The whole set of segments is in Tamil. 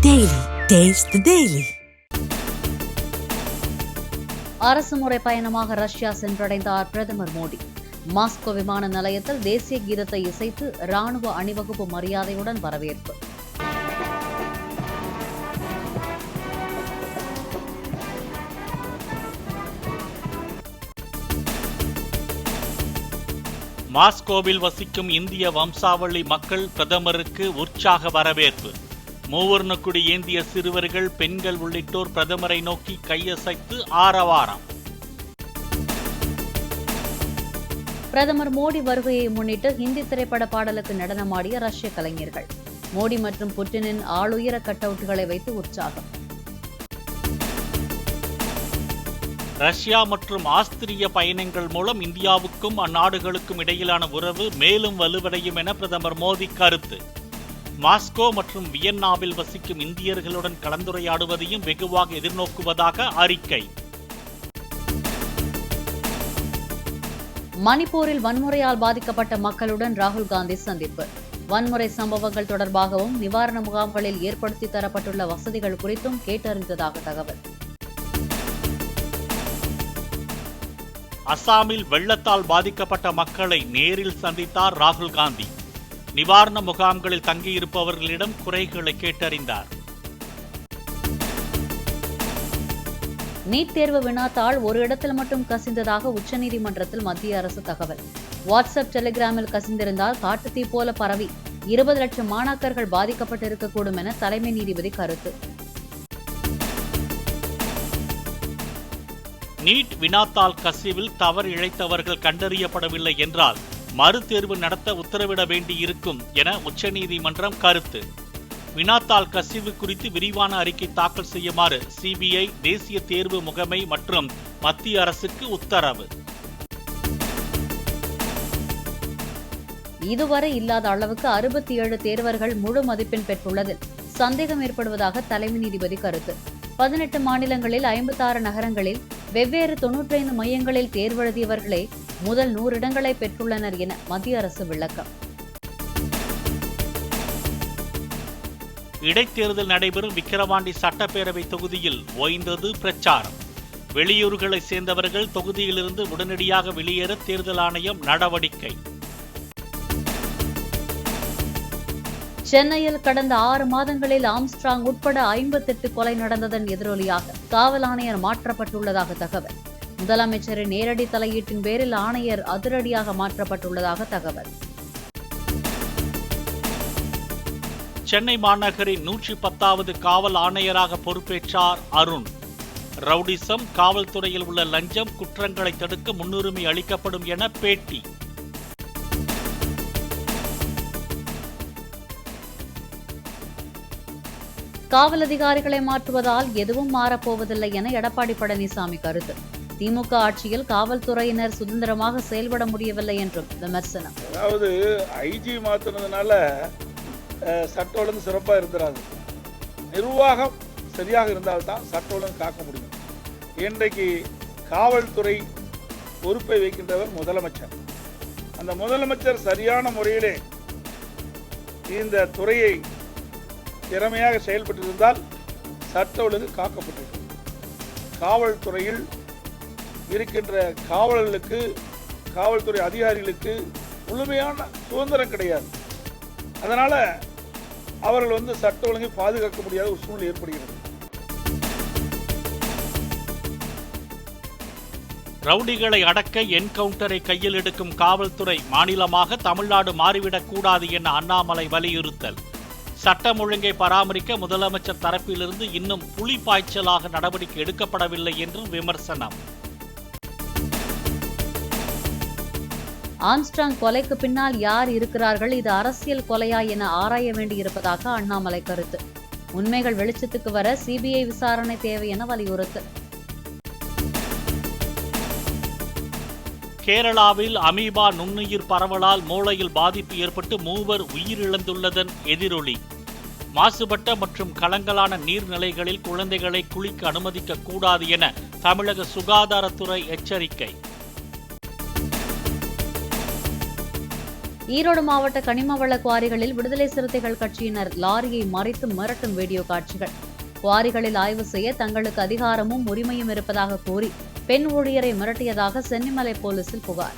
Daily. Taste the Daily. அரசு முறை பயணமாக ரஷ்யா சென்றடைந்தார் பிரதமர் மோடி. மாஸ்கோ விமான நிலையத்தில் தேசிய கீதத்தை இசைத்து ராணுவ அணிவகுப்பு மரியாதையுடன் வரவேற்பு. மாஸ்கோவில் வசிக்கும் இந்திய வம்சாவளி மக்கள் பிரதமருக்கு உற்சாக வரவேற்பு. மூவர்ணக்குடி ஏந்திய சிறுவர்கள், பெண்கள் உள்ளிட்டோர் பிரதமரை நோக்கி கையசைத்து ஆரவாரம். பிரதமர் மோடி வருகையை முன்னிட்டு ஹிந்தி திரைப்பட பாடலுக்கு நடனமாடிய ரஷ்ய கலைஞர்கள். மோடி மற்றும் புட்டினின் ஆளுயர கட்டவுட்டுகளை வைத்து உற்சாகம். ரஷ்யா மற்றும் ஆஸ்திரிய பயணங்கள் மூலம் இந்தியாவுக்கும் அந்நாடுகளுக்கும் இடையிலான உறவு மேலும் வலுவடையும் என பிரதமர் மோடி கருத்து. மாஸ்கோ மற்றும் வியன்னாவில் வசிக்கும் இந்தியர்களுடன் கலந்துரையாடுவதையும் வெகுவாக எதிர்நோக்குவதாக அறிக்கை. மணிப்பூரில் வன்முறையால் பாதிக்கப்பட்ட மக்களுடன் ராகுல் காந்தி சந்திப்பு. வன்முறை சம்பவங்கள் தொடர்பாகவும் நிவாரண முகாம்களில் ஏற்படுத்தி தரப்பட்டுள்ள வசதிகள் குறித்தும் கேட்டறிந்ததாக தகவல். அசாமில் வெள்ளத்தால் பாதிக்கப்பட்ட மக்களை நேரில் சந்தித்தார் ராகுல் காந்தி. நிவாரண முகாம்களில் தங்கியிருப்பவர்களிடம் குறைகளை கேட்டறிந்தார். நீட் தேர்வு வினாத்தாள் ஒரு இடத்தில் மட்டும் கசிந்ததாக உச்சநீதிமன்றத்தில் மத்திய அரசு தகவல். வாட்ஸ்அப், டெலிகிராமில் கசிந்திருந்தால் காட்டுத்தீ போல பரவி 20 லட்சம் மாணாக்கர்கள் பாதிக்கப்பட்டிருக்கக்கூடும் என தலைமை நீதிபதி கருத்து. நீட் வினாத்தாள் கசிவில் தவறு இழைத்தவர்கள் கண்டறியப்படவில்லை என்றால் மறுதேர்வு நடத்த உத்தரவிட வேண்டியிருக்கும் என உச்சநீதிமன்றம் கருத்து. வினாத்தாள் கசிவு குறித்து விரிவான அறிக்கை தாக்கல் செய்யுமாறு சிபிஐ, தேசிய தேர்வு முகமை மற்றும் மத்திய அரசுக்கு உத்தரவு. இதுவரை இல்லாத அளவுக்கு 67 தேர்வர்கள் முழு மதிப்பெண் பெற்றுள்ளதில் சந்தேகம் ஏற்படுவதாக தலைமை நீதிபதி கருத்து. 18 மாநிலங்களில் 56 நகரங்களில் வெவ்வேறு 95 மையங்களில் தேர்வெழுதியவர்களே முதல் 100 இடங்களை பெற்றுள்ளனர் என மத்திய அரசு விளக்கம். இடைத்தேர்தல் நடைபெறும் விக்கிரவாண்டி சட்டப்பேரவை தொகுதியில் ஓய்ந்தது பிரச்சாரம். வெளியூர்களை சேர்ந்தவர்கள் தொகுதியிலிருந்து உடனடியாக வெளியேற தேர்தல் ஆணையம் நடவடிக்கை. சென்னையில் கடந்த 6 மாதங்களில் ஆம்ஸ்ட்ராங் உட்பட 58 கொலை நடந்ததன் எதிரொலியாக காவல் ஆணையர் மாற்றப்பட்டுள்ளதாக தகவல். முதலமைச்சரின் நேரடி தலையீட்டின் பேரில் ஆணையர் அதிரடியாக மாற்றப்பட்டுள்ளதாக தகவல். சென்னை மாநகரின் 110வது காவல் ஆணையராக பொறுப்பேற்றார் அருண். ரவுடிசம், காவல்துறையில் உள்ள லஞ்சம், குற்றங்களை தடுக்க முன்னுரிமை அளிக்கப்படும் என பேட்டி. காவல் அதிகாரிகளை மாற்றுவதால் எதுவும் மாறப்போவதில்லை என எடப்பாடி பழனிசாமி கருத்து. திமுக ஆட்சியில் காவல்துறையினர் சுதந்திரமாக செயல்பட முடியவில்லை என்றும் விமர்சனம். அதாவது ஐஜி மாற்றினதுனால சட்ட ஒழுங்கு சிறப்பாக இருந்துடாது. நிர்வாகம் சரியாக இருந்தால்தான் சட்ட ஒழுங்கு காக்க முடியும். இன்றைக்கு காவல்துறை பொறுப்பை வைக்கின்றவர் முதலமைச்சர். அந்த முதலமைச்சர் சரியான முறையிலே இந்த துறையை திறமையாக செயல்பட்டிருந்தால் சட்ட ஒழுங்கு காக்கப்பட்டிருக்கும். காவல்துறையில் இருக்கின்ற காவலர்களுக்கு, காவல்துறை அதிகாரிகளுக்கு முழுமையான சுதந்திரம் கிடையாது. அதனால அவர்கள் சட்ட ஒழுங்கை பாதுகாக்க முடியாத ஒரு சூழ்நிலை ஏற்படுகிறது. ரவுடிகளை அடக்க என்கவுண்டரை கையில் எடுக்கும் காவல்துறை மாநிலமாக தமிழ்நாடு மாறிவிடக் கூடாது என அண்ணாமலை வலியுறுத்தல். சட்டம் ஒழுங்கை பராமரிக்க முதலமைச்சர் தரப்பிலிருந்து இன்னும் புலி பாய்ச்சலாக நடவடிக்கை எடுக்கப்படவில்லை என்றும் விமர்சனம். ஆம்ஸ்ட்ராங் கொலைக்கு பின்னால் யார் இருக்கிறார்கள், இது அரசியல் கொலையா என ஆராய வேண்டியிருப்பதாக அண்ணாமலை கருத்து. உண்மைகள் வெளிச்சத்துக்கு வர சிபிஐ விசாரணை தேவை என வலியுறுத்தல். கேரளாவில் அமீபா நுண்ணுயிர் பரவலால் மூளையில் பாதிப்பு ஏற்பட்டு 3 உயிரிழந்துள்ளதன் எதிரொலி. மாசுபட்ட மற்றும் கலங்கலான நீர்நிலைகளில் குழந்தைகளை குளிக்க அனுமதிக்க கூடாது என தமிழக சுகாதாரத்துறை எச்சரிக்கை. ஈரோடு மாவட்ட கனிம வள குவாரிகளில் விடுதலை சிறுத்தைகள் கட்சியினர் லாரியை மறித்து மிரட்டும் வீடியோ காட்சிகள். குவாரிகளில் ஆய்வு செய்ய தங்களுக்கு அதிகாரமும் உரிமையும் இருப்பதாக கூறி பெண் ஊழியரை மிரட்டியதாக சென்னிமலை போலீசில் புகார்.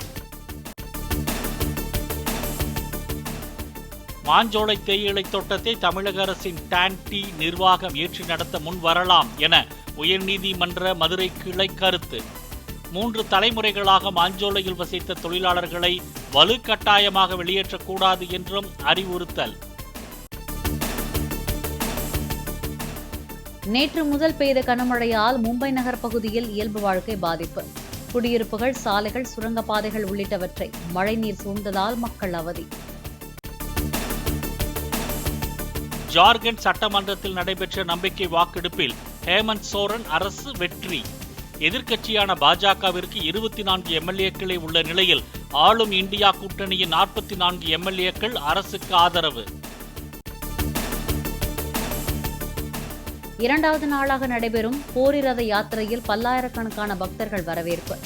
மாஞ்சோலை தேயிலை தோட்டத்தை தமிழக அரசின் டான்டி நிர்வாகம் ஏற்று நடத்த முன் வரலாம் என உயர்நீதிமன்ற மதுரை கிளை கருத்து. 3 தலைமுறைகளாக மாஞ்சோலையில் வசித்த தொழிலாளர்களை வலுக்கட்டாயமாக வெளியேற்றக்கூடாது என்றும் அறிவுறுத்தல். நேற்று முதல் பெய்த கனமழையால் மும்பை நகர் பகுதியில் இயல்பு வாழ்க்கை பாதிப்பு. குடியிருப்புகள், சாலைகள், சுரங்கப்பாதைகள் உள்ளிட்டவற்றை மழைநீர் சூழ்ந்ததால் மக்கள் அவதி. ஜார்க்கண்ட் சட்டமன்றத்தில் நடைபெற்ற நம்பிக்கை வாக்கெடுப்பில் ஹேமந்த் சோரன் அரசு வெற்றி. எதிர்க்கட்சியான பாஜகவிற்கு 24 எம்எல்ஏக்களே உள்ள நிலையில் ஆளும் இந்தியா கூட்டணியின் 44 எம்எல்ஏக்கள் அரசுக்கு ஆதரவு. 2வது நாளாக நடைபெறும் பூரி ரத யாத்திரையில் பல்லாயிரக்கணக்கான பக்தர்கள் வரவேற்பு.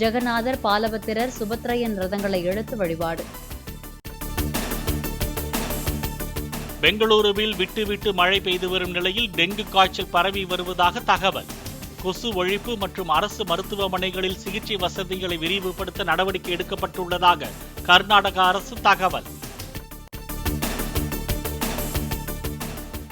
ஜெகநாதர், பாலபத்திரர், சுபத்ரையன் ரதங்களை இழுத்து வழிபாடு. பெங்களூருவில் விட்டு மழை பெய்து வரும் நிலையில் டெங்கு காய்ச்சல் பரவி வருவதாக தகவல். கொசு ஒழிப்பு மற்றும் அரசு மருத்துவமனைகளில் சிகிச்சை வசதிகளை விரிவுபடுத்த நடவடிக்கை எடுக்கப்பட்டுள்ளதாக கர்நாடக அரசு தகவல்.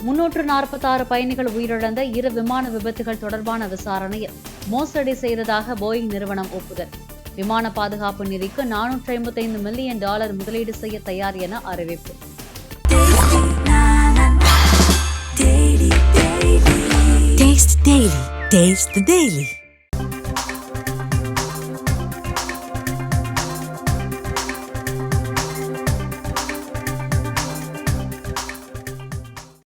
346 பயணிகள் உயிரிழந்த 2 விமான விபத்துகள் தொடர்பான விசாரணையில் மோசடி செய்ததாக போயிங் நிறுவனம் ஒப்புதல். விமான பாதுகாப்பு நிதிக்கு $455 மில்லியன் முதலீடு செய்ய தயார் என அறிவிப்பு. Taste the Daily.